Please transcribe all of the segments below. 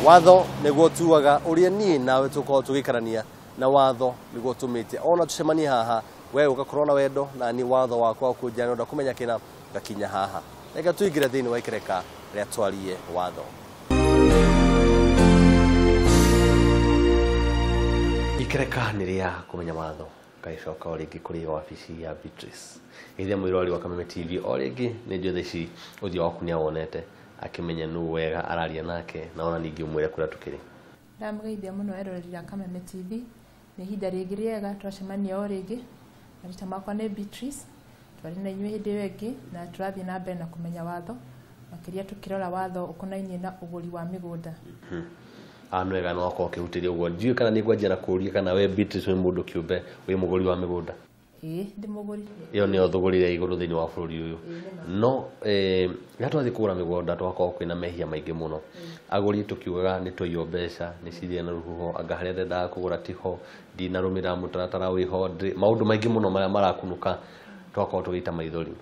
Watho niguo tuaga uria ni nawe tukorwo tugikarania na watho niguo tumite ona tucemanie haha we ugakorwo na wendo na ni watho wakwa kunjana nda kumenya kina gakinya haha reka tuingire thini wa ikereka ria twarie watho. Ikereka ni ria kumenya watho kaicoka oringi kuri wabici ya Beatrice ithia mwirori wa Kameme TV oringi ni njothe ici uthio waku ni awonete akimenya nu wega araria nake na ona ningi umwire kura tukiri ndamugeithia muno eroreri ya Kameme TV ni hinda ringi riega twacemania oringi arita makwa ni Beatrice twari na inyuĩ hindi wengi na turathie na mbere na kumenya watho makiria tukirora watho ukonainie na uguri wa migunda. Anwega no akoo kihutiria ugo ndiu kana ni gwanjira kuria kana we Beatrice we mundu kiumbe we muguri wa migunda. Ndi muguri iyo ni othugurire iguru thini wa bururi uyu no gatwathi kugura migunda twakoo kwina mehia maingi muno aguri tukiugaga ni tuiyo mbeca ni cirie na ruhuho anga haria ndenda kugura tiho ndina rumira mutaratara wiho maundu maingi muno maria marakunuka twakoo tugita maithori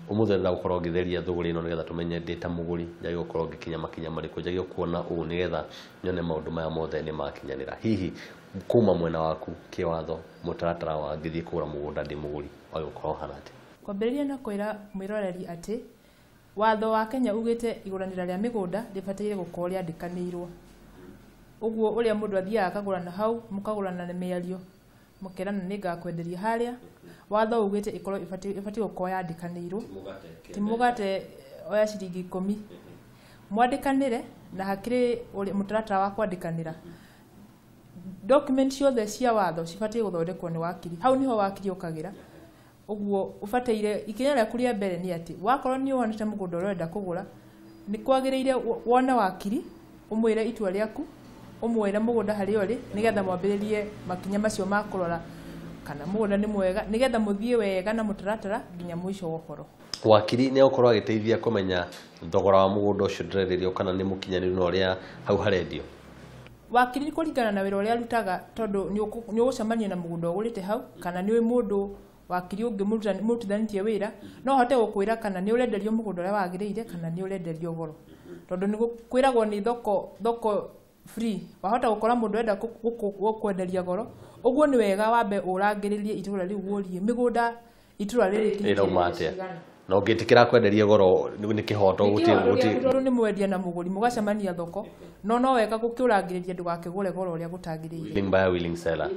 umuthe ndenda gukorwo ngitheria thuguri ino nigetha tumenye ndita muguri njagi gukorwo ngikinya makinya mariku njagi kuona uu nigetha nyone maundu maya mothe ni makinyanira hihi kuma mwena waku kiwatho mutaratara wa ngithii kugura mugunda ndi muguri oyo ukorwo hanate kwambiriria na kwira mwiroreri ati watho wa Kenya ugite iguranira ria migunda ribataire gukorwo riandikaniirwo uguo uria mundu athiaga akagurana hau mukagurana na miario mukirana ni ngakwenderia haria watho ugite ikorwo ibati gukorwo yandikaniirwo ti mugate oya ciringi 10 mwandikanire na hakiri mutaratara wa kwandikanira document ciothe cia watho cibatie guthondekwo ni wakiri hau niho wakiri ukagira uguo ufateire ikinya rĩa kuria mbere ni ati wakorwo ni wonete mugunda urenda kugura ni kwagiriire wone wakiri umwire itua rĩaku umwire mugunda hari uri nigetha mwambiririe makinya macio ma kurora kana mugunda ni mwega nigetha muthie wega na mutaratara nginya mwisho wokoro. Wakiri ni ukorwo agiteithia kumenya thogora wa mugunda ucio ndirererio kana ni mukinyaniru no ria hau harendio. Wakiri ni kuringana na wira uria arutaga tondu ni ugucemania na mugunda ugurite hau kana ni mundu wakiri ungi murutithanitie wira no hote gukwira kana ni urenderio mugunda uria wagiriire kana ni urenderio goro tondu ni kwiragwo ni thoko free wahota gukora mundu enda gukwenderia goro uguo ni wega wambe urangiririe itura riu guorie migunda itura riri iraumate no ngitikira kwenderia goro ni kihoto guti tondu ni mwendia na muguri mugacemania thoko no wega gukiurangiriria ndugakigure goro uria gutagiriire willing buyer willing seller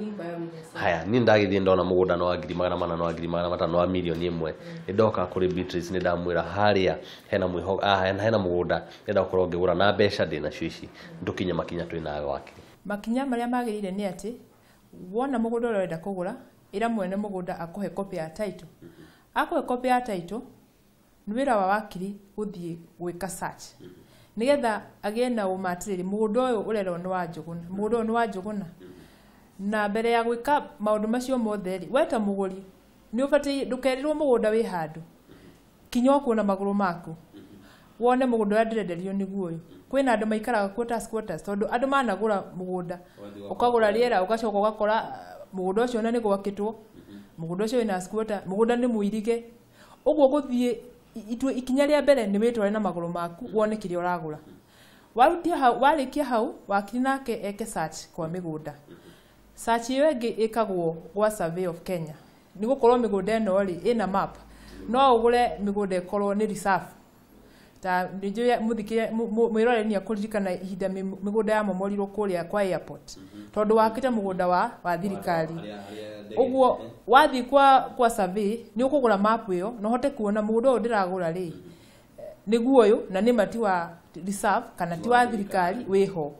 haya ni ndagithie ndona mugunda no agiri magana no agiri magana matano wa milioni imwe ni ndoka kuri Beatrice ni ndamwira haria hena mwiho hena mugunda nenda gukorwo ngigura na mbeca ndina cici ndukinya makinya twinaga wake makinya maria magirire ni ati wona mugunda urenda kugura ira mwene mugunda akuhe copy ya title akuhe copy ya title ni wira wa wakiri uthie gwika search nigetha agie na umatiriri mugunda uyu urerwo ni wa njuguna mugunda uyu ni wa njuguna na mbere ya gwika maundu macio mothe weta muguri ni ubati ndukerirwo mugunda wi handu kinya kuona maguru maku wone mugunda uria ndirenderio niguo uyu kwina andu maikaraga quarters tondu andu managura mugunda ukagura riera ugacoka ugakora mugunda ucio ni gwakitwo mugunda ucio ina squatter mugunda ni muirige uguo guthie ikinya ria mbere ni witware na maguru maku wone kiria uragura warutia hau warikia hau wakiri nake eke search kwa migunda search iyo ingi ikagwo gwa Survey of Kenya ni gukorwo migunda eno ri ina map no ugure migunda ikorwo ni reserve ta ndijo muthikire mwirore ni akuririkana ihinda migunda ya momorirwo kuria kwa airport tondu wakite mugunda wa thirikari uguo wathi kwa survey ni ukugura map iyo no hote kuona mugunda uyu ndiragura ri niguo uyu na ni mati wa reserve kana ti wa thirikari wiho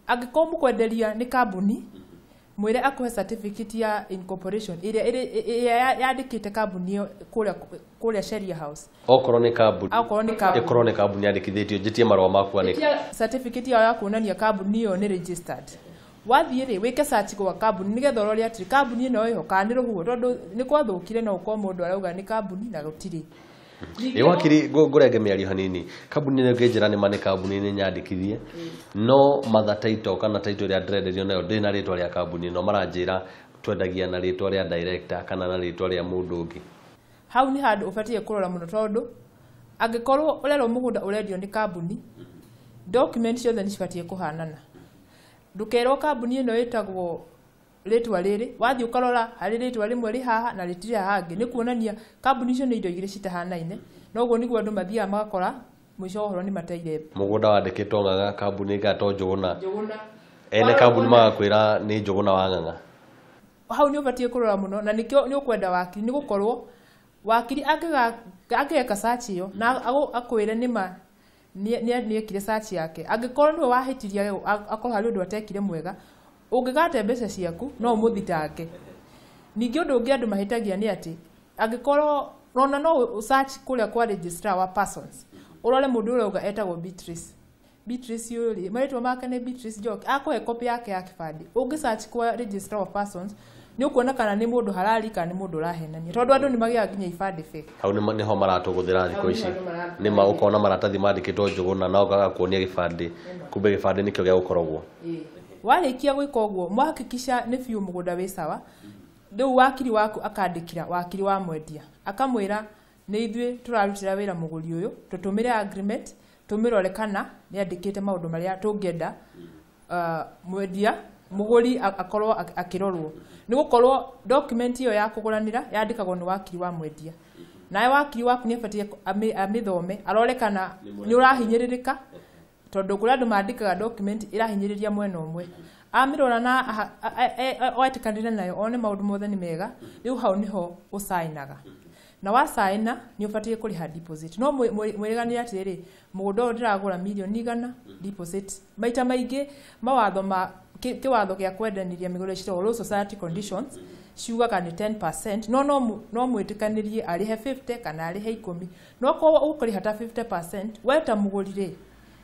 angikorwo mukwenderia ni kambuni mwire akuhe certificate ya incorporation iria yandikite kambuni iyo kuria Sheria House okorwo ni kambuni yandikithitio jitie marwa maku ani certificate ya kuonania kambuni iyo ni registered wathie ri wike search kwa kambuni nigetha urori ati kambuni ino iho kana ni ruhuo tondu ni kwathukire no uko mundu arauga ni kambuni na gutiri wakiri ngurenge miario hanini kambuni ni nginjira ni mane kambuni ni nyandikithie no matha title kana title ya ndirenderio nayo ndina ritwa ria kambuni no maranjira twendagia na ritwa ria director kana na ritwa ria mundu ungi hau ni handu ubatie kurora muno tondu angikorwo urero mugunda urendio ni kambuni document ciothe nĩ cibatie kũhanana. Ndukerwo kambuni ĩno ĩtagwo rĩtwa rĩrĩ, wathiĩ ũkarora harĩ rĩtwa rĩmwe rĩ haha na rĩtirĩ hangĩ, nĩ kuonania kambuni icio nĩ indo igĩrĩ citahanaine, na ũguo nĩguo andũ mathiaga magakora mũico wa ũhoro nĩ mateire mũgũnda wandĩkĩtwo Ng'ang'a, kambuni ĩgatwo Njũgũna, ene kambuni magakwĩra nĩ Njũgũna wa Ng'ang'a. Hau nĩ ũbatie kũrora mũno, na nĩkĩo nĩ ũkwenda wakiri, nĩ gũkorwo wakiri angĩgeka search ĩyo na akwĩre nĩma nĩ ekire search yake, angĩkorwo nĩwe wahĩtirie akorwo harĩ ũndũ atekire mwega, ũngĩgate mbeca ciaku no ũmũthitange. Ningĩ ũndũ ũngĩ andũ mahĩtagia nĩ atĩ angĩkorwo no search kũrĩa kwa registrar wa persons, ũrore mũndũ ũrĩa ũga etagwo Beatrice yũri, marĩtwa make nĩ Beatrice Njoki, akũhe copy yake ya kĩbandĩ, ũngĩ search kwa registrar of persons nĩ ũkuona kana nĩ mũndũ halali kana nĩ mũndũ ũrahenania, tondũ andũ nĩ magĩaga nginya ibandĩ fake. Hau nĩho maratũgũthĩra thikũ ici, nĩma ũkona maratathi mandĩkĩtwo Njũgũna na ũgagakuonia gĩbandĩ, kumbe gĩbandĩ nĩkĩo gĩa gũkoragwo. Warĩkia gwĩka ũguo mwahakikisha nĩ biũ mũgũnda wĩ sawa, rĩu wakiri waku akandĩkĩra wakiri wa mwendia, akamwĩra nĩ ithuĩ tũrarutĩra wĩra mũgũri ũyũ, tũtũmĩre agreement, tũmĩrore kana nĩ andĩkĩte maũndũ marĩa tũngĩenda mwendia mũgũri akorwo akĩrorwo. Nĩ gũkorwo document ĩyo ya kũgũranĩra yandĩkagwo nĩ wakiri wa mwendia, nawe wakiri waku nĩ abatie amĩthome arore kana nĩ ũrahinyĩrĩrĩka, tondũ kũrĩ andũ mandĩkaga document ĩrahinyĩrĩria mwena ũmwe. Amĩrora na oetĩkanĩre nayo one maũndũ mothe nĩ mega, rĩu hau nĩho ũcainaga. Na wacaina nĩ ũbatie kũrĩha deposit. No mwĩrĩganĩre atĩrĩ, mũgũnda ũyũ ndĩragũra mirioni 100 deposit. Maita maingĩ mawatho ma kĩwatho gĩa kwendanĩria mĩgũnda ciĩtagwo Law Society Conditions ciugaga nĩ 10%, no mwĩtĩkanĩrie arĩhe 50 kana arĩhe 10. No korwo ũkũrĩha ta 50%, we ta mũgũri-rĩ,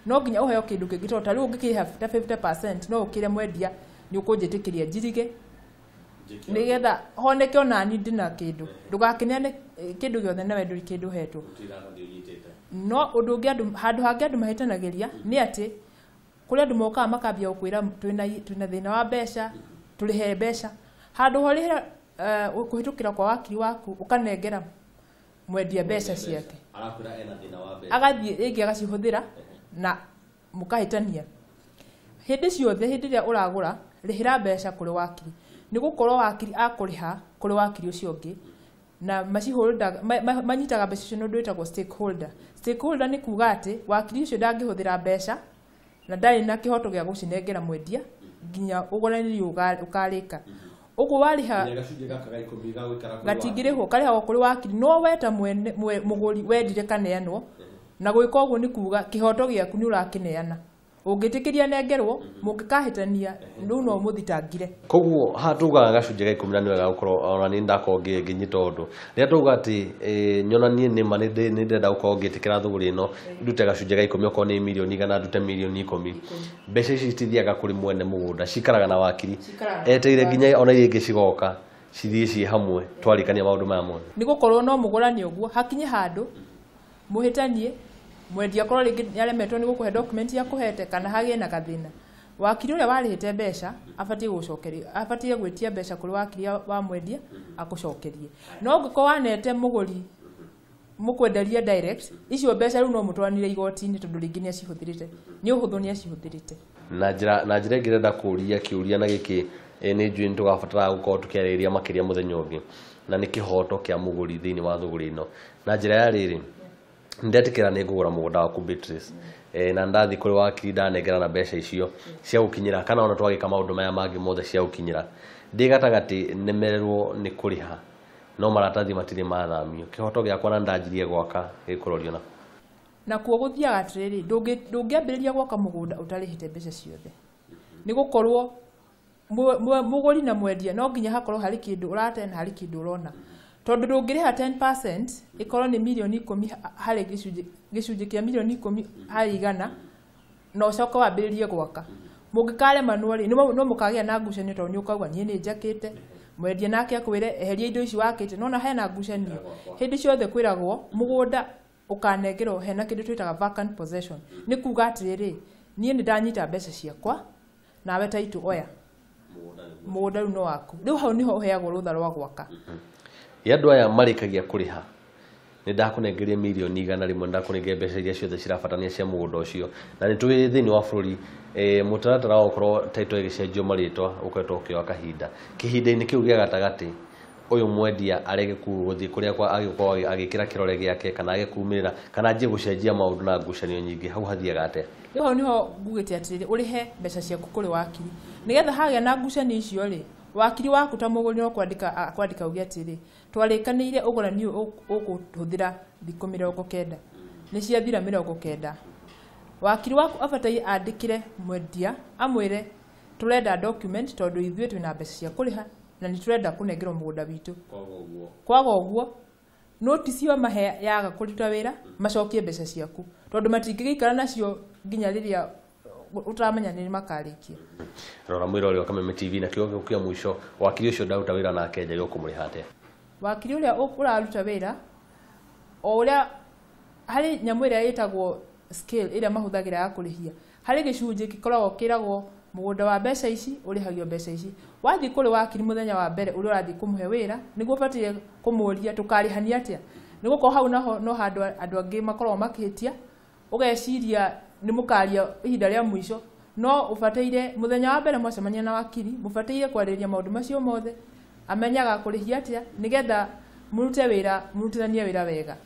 no nginya ũheo kĩndũ kĩngĩ, tondũ ta rĩu ũngĩkĩrĩha ta 50% no ũkĩre mwendia nĩ ũkũnjĩtĩkĩria njirige nĩgetha honeke ona niĩ ndĩna kĩndũ. Ndũgakĩneane kĩndũ gĩothe na we ndũrĩ kĩndũ hetwo. No ũndũ ũngĩ handũ hangĩ andũ mahĩtanagĩria nĩ atĩ kũrĩ andũ mokaga makambia gũkwĩra twĩna thĩna wa mbeca, tũrĩhe mbeca. Handũ horĩhe kũhĩtũkĩra kwa wakiri waku ũkanengera mwendia mbeca ciake, agathiĩ rĩngĩ agacihũthĩra na mũkahĩtania. Hĩndĩ ciothe hĩndĩ ĩrĩa ũragũra, rĩhĩra mbeca kũrĩ wakiri, nĩ gũkorwo wakiri akũrĩha kũrĩ wakiri ũcio ũngĩ na manyitaga mbeca icio nĩ ũndũ wĩtagwo stakeholder. Stakeholder nĩ kuuga atĩ wakiri ũcio ndangĩhũthĩra mbeca na ndarĩ na kĩhoto gĩa gũcinengera mwendia nginya ũgũranĩri ũkarĩka. Ũguo warĩha gatingĩrĩhwo, karĩhagwo kũrĩ wakiri, no we ta mũgũri wendire kaneanwo, na gwĩka ũguo nĩ kuuga kĩhoto gĩaku nĩ ũrakĩneana. Ũngĩtĩkĩria nengerwo, mũngĩkahĩtania rĩu no mũthitangire. Koguo hatugaga gacunjĩ ga 10 nĩ wega gũkorwo ona nĩ ndakorwo ngĩnyita ũndũ. Rĩrĩa tuga atĩ nyonanie nĩma nĩ ndenda gũkorwo ngĩtĩkĩra thũgũrĩ ĩno ndute gacunjĩ ga 10 okorwo nĩ mirioni 100 ndute mirioni 10. Mbeca ici citithiaga kũrĩ mwene mũgũnda, cikaraga na wakiri eteire nginya ona iria ingĩ cigoka cithiĩ ciĩ hamwe twarĩkania maũndũ maya mothe. Nĩ gũkorwo no mũgũrani ũguo hakinye handũ mũhĩtanie, mwendia korwo rĩngĩ nĩaremetwo nĩ gũkũhe document ya kũhete kana hagĩe na gathĩna, wakiri ũrĩa warĩhĩte mbeca abatie gũcokeria, abatie gwĩtia mbeca kũrĩ wakiri wa mwendia akũcokerie. No ũngĩkorwo wanete mũgũri mũkwenderia direct, icio mbeca rĩu no mũtwaranire igoti-inĩ tondũ rĩngĩ nĩacihũthĩrĩte, nĩ ũhũthũ nĩacihũthĩrĩte. Na njĩra ĩngĩ ndenda kũũria kĩũria na gĩkĩ nĩ njũĩ nĩ tũgabatara gũkorwo tũkĩarĩrĩria makĩria mũthenya ũngĩ, na nĩ kĩhoto kĩa mũgũri thĩinĩ wa thũgũrĩ ĩno. Na njĩra ya rĩrĩ, ndetĩkĩra nĩ ngũgũra mũgũnda waku Beatrice, na ndathi kũrĩ wakiri ndanengera na mbeca icio cia gũkinyĩra, kana ona twagĩka maũndũ maya mangĩ mothe cia gũkinyĩra, ndĩ gatagatĩ nemererwo nĩ kũrĩha, no maratathi matirĩ mathamio, kĩhoto gĩakwa na ndanjirie gwaka gĩkũrorio na kuo gũthiaga atĩrĩrĩ, ndũngĩambĩrĩria gwaka mũgũnda ũtarĩhĩte mbeca ciothe. Nĩ gũkorwo mũgũri na mwendia no nginya hakorwo harĩ kĩndũ ũrate na harĩ kĩndũ ũrona, tondũ ndũngĩrĩha 10% ĩkorwo nĩ mirioni 10 harĩ gĩcunjĩ kĩa mirioni 10 harĩ 100 na ũcoke wambĩrĩrie gwaka. Mũngĩkaremanwo rĩ, no mũkagĩa na ngucanio tondũ nĩ ũkauga niĩ nĩ njakĩte, mwendia nake akwĩre eheria indo ici wakĩte, no na hena ngucanio. Hĩndĩ ciothe kwĩragwo mũgũnda ũkanengerwo hena kĩndũ twĩtaga vacant possession. Nĩ kuuga atĩrĩrĩ, niĩ nĩ ndanyita mbeca ciakwa nawe taitũ oya mũgũnda rĩu no waku. Rĩu hau nĩho ũheagwo rũtha rwa gwaka. Andũ aya marĩkagia kũrĩha ni ndakunengeria milioni 100 rimwe ndakunengeria mbeca iria ciothe cirabatania cia mugunda ucio na ni twi thini wa bururi mutaratara wa ukorwo title igicenjio maritwa ukoretwo ukioa kahinda kihinda-ini kiu gia gatagati uyu mwendia arege guthii kuria kwa agikorwo agikira kirore giake kana agikumirira kana anjie gucenjia maundu na ngucanio nyingi hau hathiaga atia riho niho ngugite atiriri urihe mbeca ciaku kuri wakiri nigetha hagia na ngucanio icio ri wakiri waku ta muguri no kwandika ugia atiri twarikanire ugurani ukuhuthira thikũ 90 ni ciathira 90 wakiri waku abatai andikire mwendia amwire turenda document tondu ithuĩ twina mbeca cia kuriha na ni turenda kunengerwo mugunda witu kwaga uguo notice yo mahe yaga kuruta wira macokie mbeca ciaku tondu matingigikara nacio nginya riria utamenya ni makarikia rora mwira uri wa Kameme TV na kiogo kia mwisho wakiri ucio ndaruta wira na Kenya yo kumuriha atia wakiri uria uraruta wira o uria hari nyamu iria yetagwo scale iria mahuthagira ya kurihia hari gicunje gikoragwo kiragwo mugunda wa mbeca ici urihagio mbeca ici wathi kuri wakiri muthenya wa mbere uri urathi kumuhe wira niguo batie kumuria tukarihania atia niguo ko hau no handu andu angi makorwo makihitia ugeciria ni mukaria ihinda ria mwisho no ubataire muthenya wa mbere mwacemania na wakiri mubataire kwariria maundu macio mothe amenyaga kurihia atia nigetha murute wira murutithanie wira wega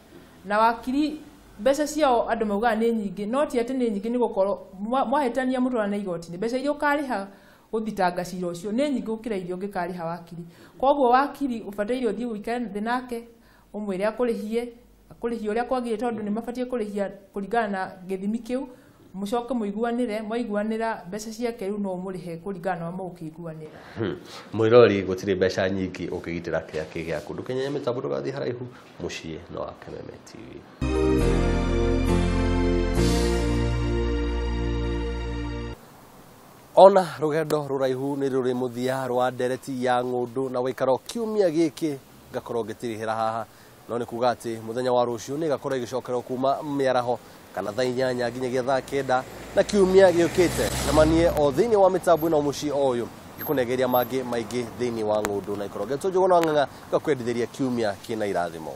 na wakiri mbeca ciao andu mauga ni nyingi no ti ati ni nyingi ni gukorwo mwahitania mutwarane igoti-ini mbeca iria ukariha uthitanga cira ucio ni nyingi gukira irio ngikariha wakiri koguo wakiri ubataire uthii wikare thi nake umwire akurihie uria kwagire tondu ni mabatie kurihia kuringana na githimi kiu mucoke muiguanire mwaiguanira mbeca ciake riu no murihe kuringana na mukiguanira mwirori gutire mbeca nyingi ukigitira kiake giaku ndukenye mitambo tugathi haraihu mucie no wa Kameme TV. Ona rugendo ruraihu ni ruri muthia rwa ndereti ya ngundu na waikaro kiumia giki ngakorwo ngitirihira haha no ni kuga ati muthenya wa rucio ni gakorwo igicokerwo kuma miaraho kana thaa 8 nginyagia thaa 9 na kiumia giukite na manie o thini wa mitambo na muci oyu ikunegeria mangi maingi thini wa ngundu na ikorogetwo njuguna ng'ang'a gakwendithiria kiumia kina irathimo.